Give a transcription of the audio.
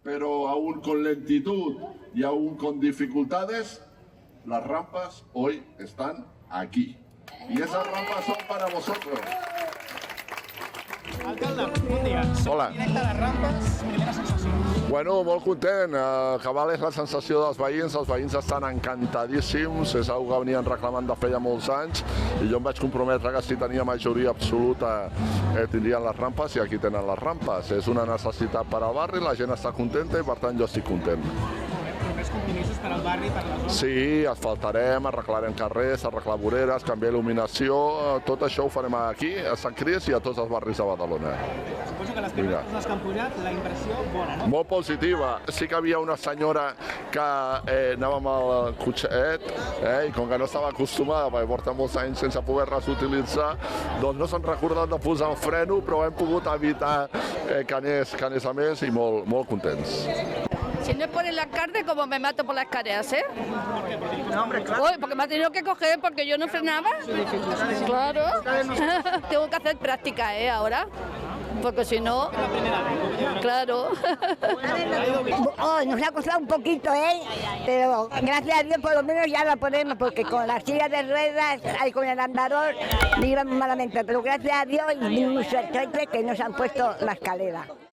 pero aún con lentitud y aún con dificultades, las rampas hoy están aquí. Y esas rampas son para vosotros. Alcalde, bon dia. Hola. Directe a les rampes, primera sensació. Bueno, molt content. Cabal és la sensació dels veïns. Els veïns estan encantadíssims. És una cosa que venien reclamant de feia molts anys i jo em vaig comprometre que si tenia majoria absoluta tindrien les rampes i aquí tenen les rampes. És una necessitat per al barri, la gent està contenta i per tant jo estic content. Propers compromisos per al barri, per la zona. Sí, asfaltarem, arreglarem carrers, arreglar voreres, canviar il·luminació, tot això ho farem aquí, a Sant Crist i a tots els barris de Badalona. Suposo que les primeres persones que han pujat, la impressió bona, no? Molt positiva. Sí que havia una senyora que anava amb el cotxet i com que no estava acostumada, perquè porta molts anys sense poder-les utilitzar, doncs no s'han recordat de posar el freno, però hem pogut evitar que anés a més i molt contents. Si no es por el alcalde, como me mato por las escaleras, ¿eh? No, hombre, claro. Uy, porque me ha tenido que coger porque yo no frenaba. Claro. Tengo que hacer práctica, ahora. Porque si no, La primera vez. claro. Oh, nos ha costado un poquito, pero gracias a Dios por lo menos ya la ponemos, porque con las sillas de ruedas, ahí con el andador, íbamos malamente, pero gracias a Dios y muy suerte que nos han puesto la escalera.